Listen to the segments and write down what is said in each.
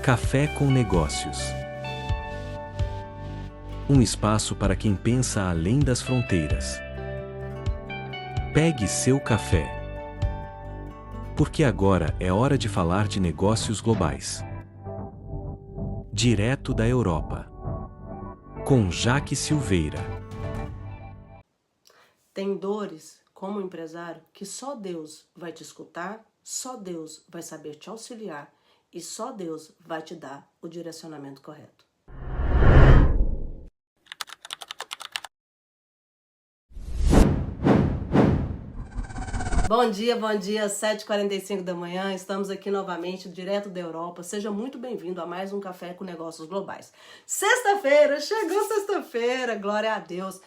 Café com Negócios. Um espaço para quem pensa além das fronteiras. Pegue seu café. Porque agora é hora de falar de negócios globais. Direto da Europa. Com Jaque Silveira. Tem dores, como empresário, que só Deus vai te escutar, só Deus vai saber te auxiliar e só Deus vai te dar o direcionamento correto. Bom dia, 7h45 da manhã, estamos aqui novamente, direto da Europa. Seja muito bem-vindo a mais um Café com Negócios Globais. Sexta-feira, chegou sexta-feira, glória a Deus.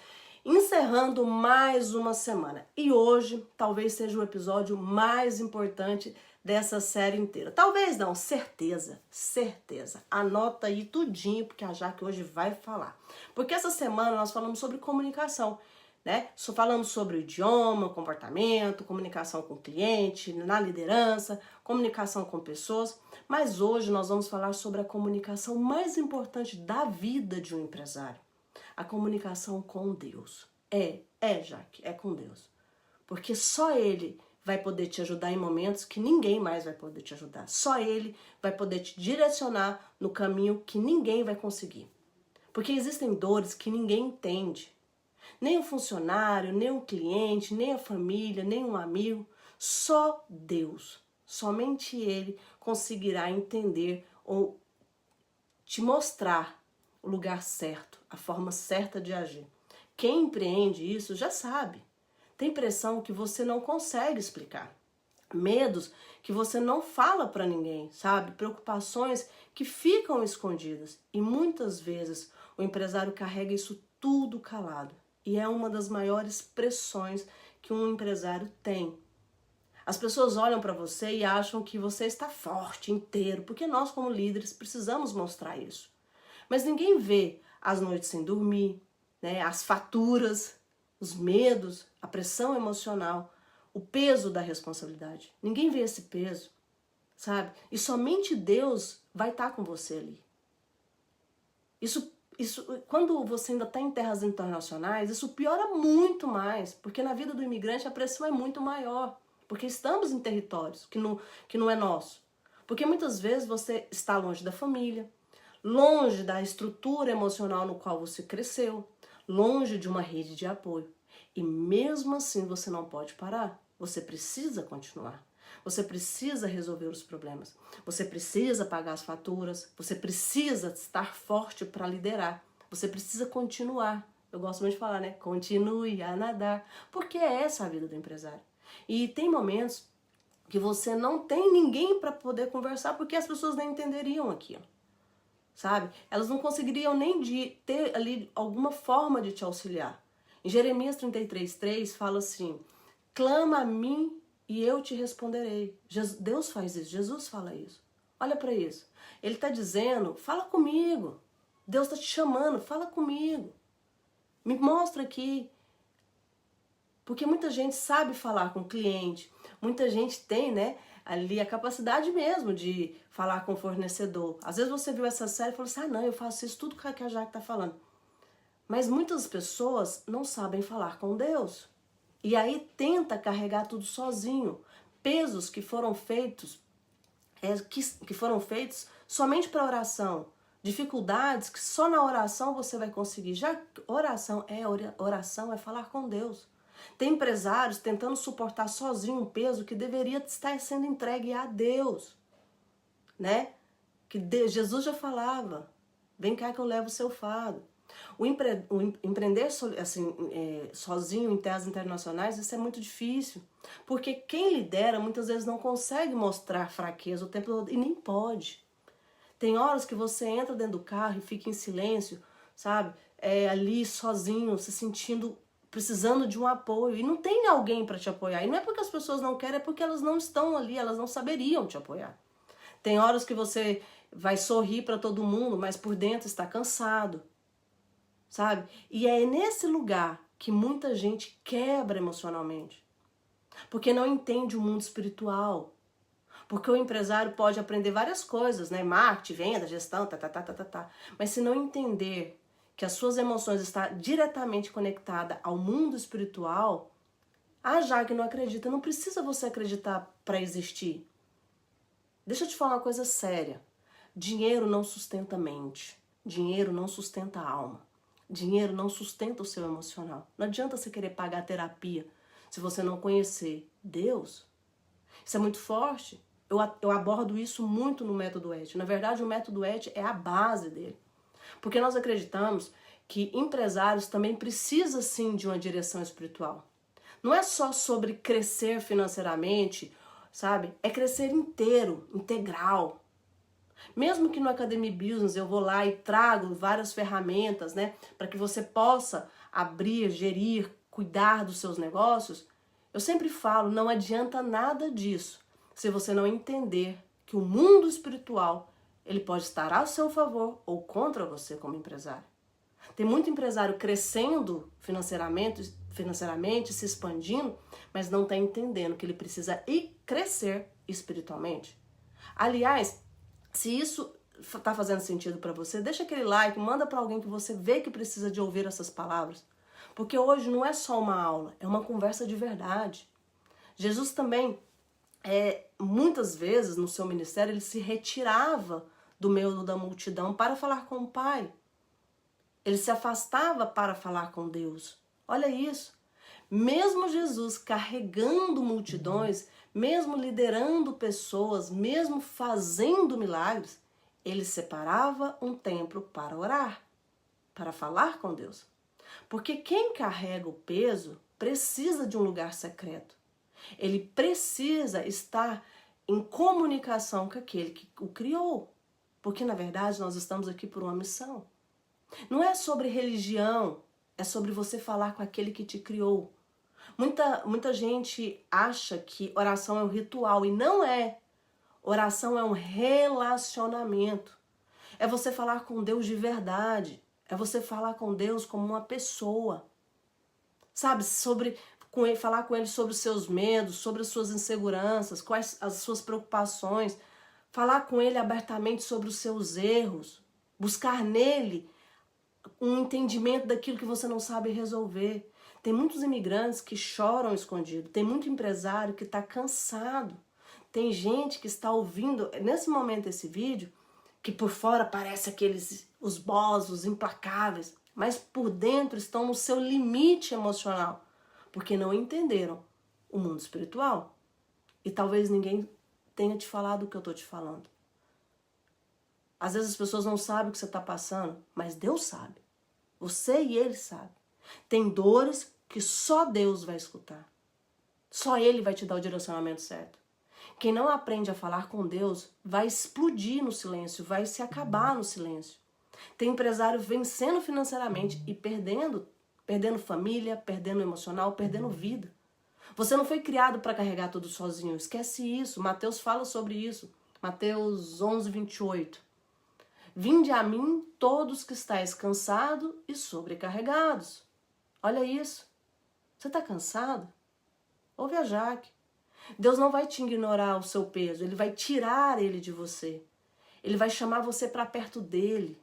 Encerrando mais uma semana. E hoje talvez seja o episódio mais importante dessa série inteira. Talvez não, certeza. Anota aí tudinho, porque a Jaque hoje vai falar. Porque essa semana nós falamos sobre comunicação, né? Falamos sobre o idioma, comportamento, comunicação com o cliente, na liderança, comunicação com pessoas. Mas hoje nós vamos falar sobre a comunicação mais importante da vida de um empresário. A comunicação com Deus. Jaque, é com Deus. Porque só Ele vai poder te ajudar em momentos que ninguém mais vai poder te ajudar. Só Ele vai poder te direcionar no caminho que ninguém vai conseguir. Porque existem dores que ninguém entende. Nem o funcionário, nem o cliente, nem a família, nem um amigo. Só Deus. Somente Ele conseguirá entender ou te mostrar o lugar certo, a forma certa de agir. Quem empreende isso já sabe. Tem pressão que você não consegue explicar. Medos que você não fala para ninguém, sabe? Preocupações que ficam escondidas. E muitas vezes o empresário carrega isso tudo calado. E é uma das maiores pressões que um empresário tem. As pessoas olham para você e acham que você está forte, inteiro, porque nós como líderes precisamos mostrar isso. Mas ninguém vê as noites sem dormir, né? As faturas, os medos, a pressão emocional, o peso da responsabilidade. Ninguém vê esse peso, sabe? E somente Deus vai estar com você ali. Isso, quando você ainda está em terras internacionais, isso piora muito mais, porque na vida do imigrante a pressão é muito maior, porque estamos em territórios que não é nosso. Porque muitas vezes você está longe da família, longe da estrutura emocional no qual você cresceu, longe de uma rede de apoio. E mesmo assim você não pode parar. Você precisa continuar. Você precisa resolver os problemas. Você precisa pagar as faturas. Você precisa estar forte para liderar. Você precisa continuar. Eu gosto muito de falar, né? Continue a nadar. Porque é essa a vida do empresário. E tem momentos que você não tem ninguém para poder conversar porque as pessoas nem entenderiam aquilo. Sabe? Elas não conseguiriam nem ter ali alguma forma de te auxiliar. Em Jeremias 33:3 fala assim: clama a mim e eu te responderei. Deus faz isso, Jesus fala isso. Olha para isso. Ele está dizendo, fala comigo. Deus está te chamando, fala comigo. Me mostra aqui. Porque muita gente sabe falar com o cliente, muita gente tem, né, ali a capacidade mesmo de falar com o fornecedor. Às vezes você viu essa série e falou assim, não, eu faço isso tudo que a Jaque está falando. Mas muitas pessoas não sabem falar com Deus. E aí tenta carregar tudo sozinho. Pesos que foram feitos, que foram feitos somente para oração. Dificuldades que só na oração você vai conseguir. Já oração é falar com Deus. Tem empresários tentando suportar sozinho um peso que deveria estar sendo entregue a Deus, né? Jesus já falava, vem cá que eu levo o seu fardo. Empreender assim, sozinho em terras internacionais, isso é muito difícil, porque quem lidera muitas vezes não consegue mostrar fraqueza o tempo todo, e nem pode. Tem horas que você entra dentro do carro e fica em silêncio, sabe? Ali sozinho, se sentindo precisando de um apoio, e não tem alguém para te apoiar. E não é porque as pessoas não querem, é porque elas não estão ali, elas não saberiam te apoiar. Tem horas que você vai sorrir para todo mundo, mas por dentro está cansado, sabe? E é nesse lugar que muita gente quebra emocionalmente, porque não entende o mundo espiritual, Porque o empresário pode aprender várias coisas, né? Marketing, venda, gestão, Mas se não entender que as suas emoções estão diretamente conectadas ao mundo espiritual, já que não acredita, não precisa você acreditar para existir. Deixa eu te falar uma coisa séria. Dinheiro não sustenta a mente. Dinheiro não sustenta a alma. Dinheiro não sustenta o seu emocional. Não adianta você querer pagar terapia se você não conhecer Deus. Isso é muito forte. Eu abordo isso muito no método ET. Na verdade, o método ET é a base dele. Porque nós acreditamos que empresários também precisam, sim, de uma direção espiritual. Não é só sobre crescer financeiramente, sabe? É crescer inteiro, integral. Mesmo que no Academy Business eu vou lá e trago várias ferramentas, né? Para que você possa abrir, gerir, cuidar dos seus negócios, eu sempre falo, não adianta nada disso se você não entender que o mundo espiritual, ele pode estar ao seu favor ou contra você como empresário. Tem muito empresário crescendo financeiramente, se expandindo, mas não está entendendo que ele precisa ir crescer espiritualmente. Aliás, se isso está fazendo sentido para você, deixa aquele like, manda para alguém que você vê que precisa de ouvir essas palavras. Porque hoje não é só uma aula, é uma conversa de verdade. Jesus também, muitas vezes no seu ministério, ele se retirava do meio da multidão para falar com o Pai. Ele se afastava para falar com Deus. Olha isso. Mesmo Jesus carregando multidões, mesmo liderando pessoas, mesmo fazendo milagres, ele separava um tempo para orar, para falar com Deus. Porque quem carrega o peso precisa de um lugar secreto. Ele precisa estar em comunicação com aquele que o criou. Porque, na verdade, nós estamos aqui por uma missão. Não é sobre religião, é sobre você falar com aquele que te criou. Muita gente acha que oração é um ritual e não é. Oração é um relacionamento. É você falar com Deus de verdade. É você falar com Deus como uma pessoa. Sabe, falar com Ele sobre os seus medos, sobre as suas inseguranças, quais as suas preocupações. Falar com Ele abertamente sobre os seus erros. Buscar nele um entendimento daquilo que você não sabe resolver. Tem muitos imigrantes que choram escondido. Tem muito empresário que está cansado. Tem gente que está ouvindo, nesse momento, esse vídeo, que por fora parece os boss, os implacáveis, mas por dentro estão no seu limite emocional, porque não entenderam o mundo espiritual. E talvez ninguém tenha te falado o que eu estou te falando. Às vezes as pessoas não sabem o que você está passando, mas Deus sabe. Você e Ele sabem. Tem dores que só Deus vai escutar. Só Ele vai te dar o direcionamento certo. Quem não aprende a falar com Deus vai explodir no silêncio, vai se acabar no silêncio. Tem empresário vencendo financeiramente e perdendo família, perdendo emocional, perdendo vida. Você não foi criado para carregar tudo sozinho, esquece isso. Mateus fala sobre isso. Mateus 11, 28. Vinde a mim todos que estáis cansados e sobrecarregados. Olha isso. Você está cansado? Ouve a Jaque. Deus não vai te ignorar o seu peso, Ele vai tirar ele de você. Ele vai chamar você para perto dele.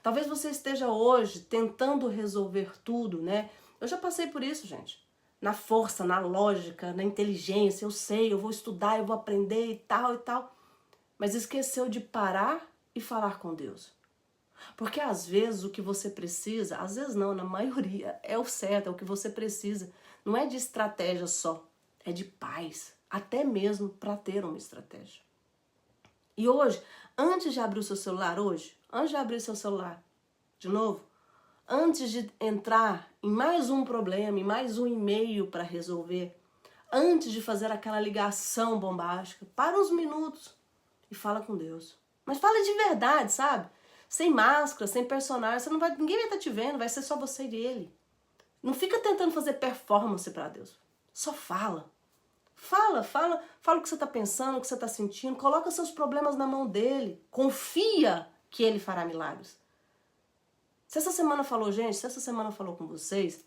Talvez você esteja hoje tentando resolver tudo, né? Eu já passei por isso, gente. Na força, na lógica, na inteligência, eu sei, eu vou estudar, eu vou aprender e tal e tal. Mas esqueceu de parar e falar com Deus. Porque às vezes o que você precisa, às vezes não, na maioria, é o certo, é o que você precisa. Não é de estratégia só, é de paz, até mesmo para ter uma estratégia. E hoje, antes de abrir o seu celular, de novo, antes de entrar em mais um problema, em mais um e-mail para resolver, antes de fazer aquela ligação bombástica, para uns minutos e fala com Deus. Mas fala de verdade, sabe? Sem máscara, sem personagem, ninguém vai estar te vendo, vai ser só você e ele. Não fica tentando fazer performance para Deus. Só fala. Fala o que você está pensando, o que você está sentindo, coloca seus problemas na mão dele. Confia que ele fará milagres. Se essa semana falou com vocês,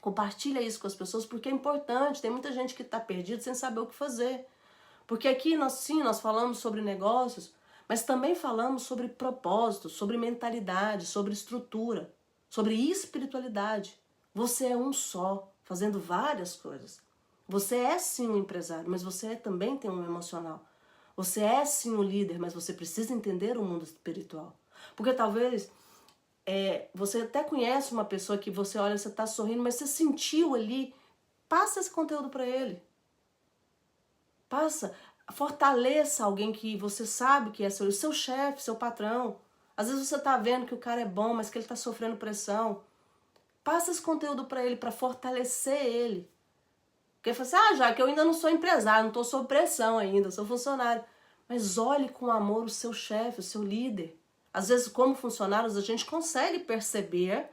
compartilha isso com as pessoas, porque é importante. Tem muita gente que está perdida sem saber o que fazer. Porque aqui nós falamos sobre negócios, mas também falamos sobre propósito, sobre mentalidade, sobre estrutura, sobre espiritualidade. Você é um só, fazendo várias coisas. Você é sim um empresário, mas você também tem um emocional. Você é sim um líder, mas você precisa entender o mundo espiritual. Porque talvez você até conhece uma pessoa que você olha, você está sorrindo, mas você sentiu ali. Passa esse conteúdo para ele. Fortaleça alguém que você sabe que é seu chefe, seu patrão. Às vezes você está vendo que o cara é bom, mas que ele está sofrendo pressão. Passa esse conteúdo para ele, para fortalecer ele. Porque você fala assim, já que eu ainda não sou empresário, não estou sob pressão ainda, sou funcionário. Mas olhe com amor o seu chefe, o seu líder. Às vezes, como funcionários, a gente consegue perceber,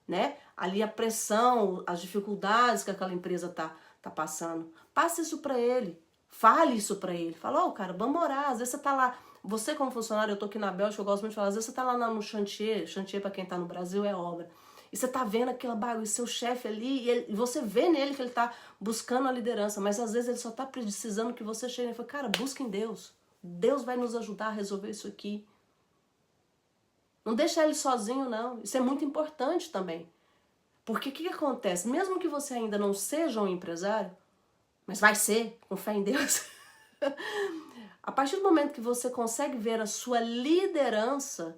né, ali a pressão, as dificuldades que aquela empresa tá passando. Passe isso para ele. Fale isso pra ele. Fala, cara, vamos orar. Às vezes você tá lá, você como funcionário, eu tô aqui na Bélgica, eu gosto muito de falar, às vezes você tá lá no chantier pra quem tá no Brasil é obra. E você tá vendo aquela bagulho, seu chefe ali, e você vê nele que ele tá buscando a liderança, mas às vezes ele só tá precisando que você chegue e fale, cara, busca em Deus. Deus vai nos ajudar a resolver isso aqui. Não deixa ele sozinho, não. Isso é muito importante também. Porque o que acontece? Mesmo que você ainda não seja um empresário, mas vai ser, com fé em Deus. A partir do momento que você consegue ver a sua liderança,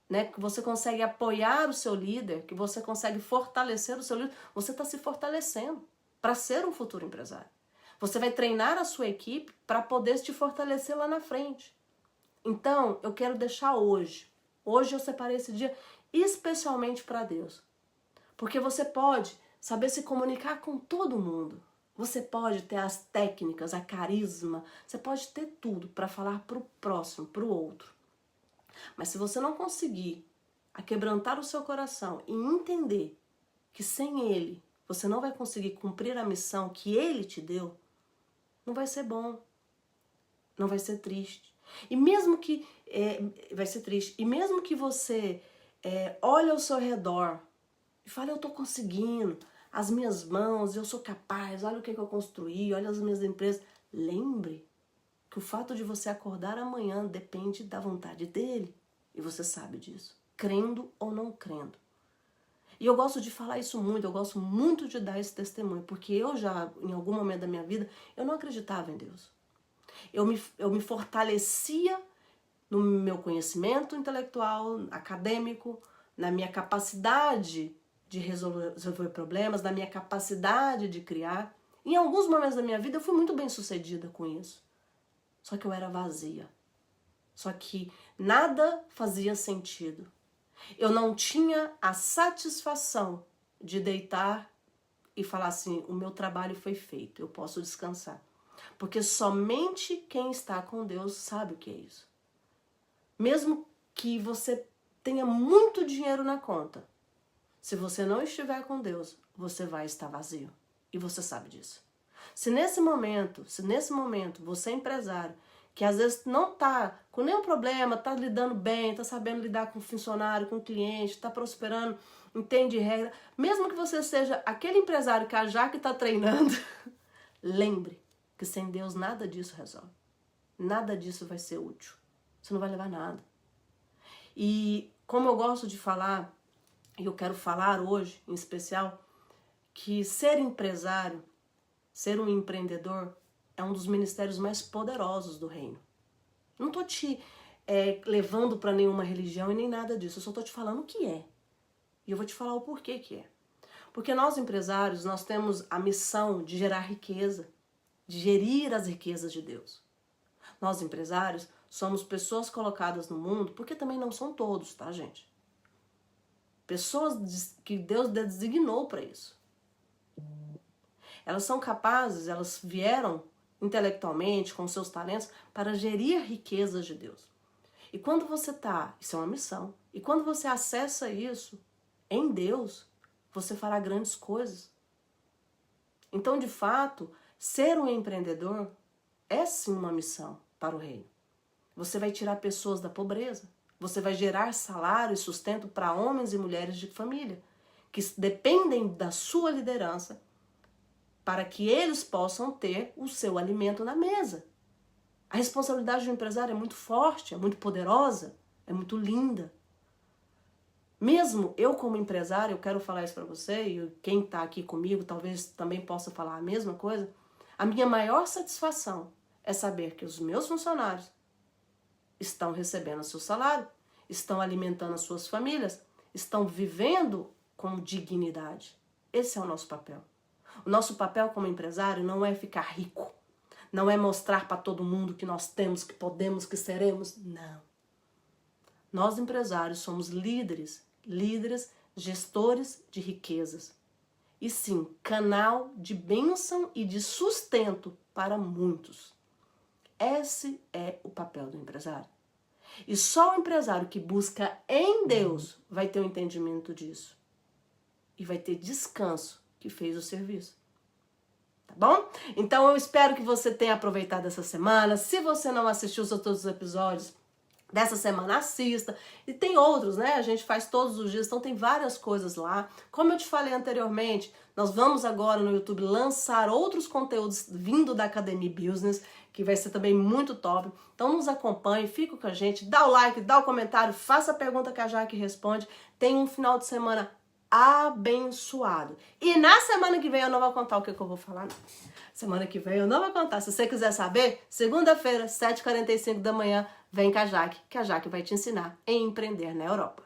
né, que você consegue apoiar o seu líder, que você consegue fortalecer o seu líder, você está se fortalecendo para ser um futuro empresário. Você vai treinar a sua equipe para poder te fortalecer lá na frente. Então, eu quero deixar hoje eu separei esse dia especialmente para Deus. Porque você pode saber se comunicar com todo mundo. Você pode ter as técnicas, a carisma, você pode ter tudo para falar para o próximo, para o outro. Mas se você não conseguir aquebrantar o seu coração e entender que sem ele você não vai conseguir cumprir a missão que ele te deu, não vai ser bom, não vai ser triste. E mesmo que vai ser triste. E mesmo que você olhe ao seu redor e fale, eu estou conseguindo, as minhas mãos, eu sou capaz, olha o que eu construí, olha as minhas empresas. Lembre que o fato de você acordar amanhã depende da vontade dele. E você sabe disso, crendo ou não crendo. E eu gosto de falar isso muito, eu gosto muito de dar esse testemunho, porque eu já, em algum momento da minha vida, eu não acreditava em Deus. Eu me fortalecia no meu conhecimento intelectual, acadêmico, na minha capacidade de resolver problemas, na minha capacidade de criar. Em alguns momentos da minha vida eu fui muito bem sucedida com isso. Só que eu era vazia. Só que nada fazia sentido. Eu não tinha a satisfação de deitar e falar assim, o meu trabalho foi feito, eu posso descansar. Porque somente quem está com Deus sabe o que é isso. Mesmo que você tenha muito dinheiro na conta, se você não estiver com Deus, você vai estar vazio. E você sabe disso. Se nesse momento você é empresário, que às vezes não está com nenhum problema, está lidando bem, está sabendo lidar com funcionário, com cliente, está prosperando, entende regra, mesmo que você seja aquele empresário que a Jaque está treinando, lembre que sem Deus nada disso resolve. Nada disso vai ser útil. Você não vai levar nada. E como eu gosto de falar, e eu quero falar hoje em especial, que ser empresário, ser um empreendedor, é um dos ministérios mais poderosos do reino. Não estou te levando para nenhuma religião e nem nada disso, eu só estou te falando o que é. E eu vou te falar o porquê que é. Porque nós empresários, nós temos a missão de gerar riqueza, de gerir as riquezas de Deus. Nós empresários somos pessoas colocadas no mundo, porque também não são todos, tá, gente? Pessoas que Deus designou para isso. Elas são capazes, elas vieram intelectualmente, com seus talentos, para gerir riquezas de Deus. E quando você isso é uma missão, e quando você acessa isso em Deus, você fará grandes coisas. Então, de fato, ser um empreendedor é sim uma missão para o reino. Você vai tirar pessoas da pobreza, você vai gerar salário e sustento para homens e mulheres de família, que dependem da sua liderança para que eles possam ter o seu alimento na mesa. A responsabilidade do empresário é muito forte, é muito poderosa, é muito linda. Mesmo eu como empresário, eu quero falar isso para você, e quem está aqui comigo talvez também possa falar a mesma coisa, a minha maior satisfação é saber que os meus funcionários estão recebendo o seu salário, estão alimentando as suas famílias, estão vivendo com dignidade. Esse é o nosso papel. O nosso papel como empresário não é ficar rico, não é mostrar para todo mundo que nós temos, que podemos, que seremos. Não. Nós empresários somos líderes, gestores de riquezas. E sim, canal de bênção e de sustento para muitos. Esse é o papel do empresário. E só o empresário que busca em Deus vai ter o entendimento disso. E vai ter descanso que fez o serviço. Tá bom? Então eu espero que você tenha aproveitado essa semana. Se você não assistiu os outros episódios dessa semana, assista. E tem outros, né? A gente faz todos os dias, então tem várias coisas lá. Como eu te falei anteriormente, nós vamos agora no YouTube lançar outros conteúdos vindo da Academia Business, que vai ser também muito top. Então nos acompanhe, fica com a gente, dá o like, dá o comentário, faça a pergunta que a Jaque responde. Tem um final de semana abençoado. E na semana que vem eu não vou contar o que eu vou falar, não. Semana que vem eu não vou contar. Se você quiser saber, segunda-feira, 7h45 da manhã, vem com a Jaque, que a Jaque vai te ensinar a empreender na Europa.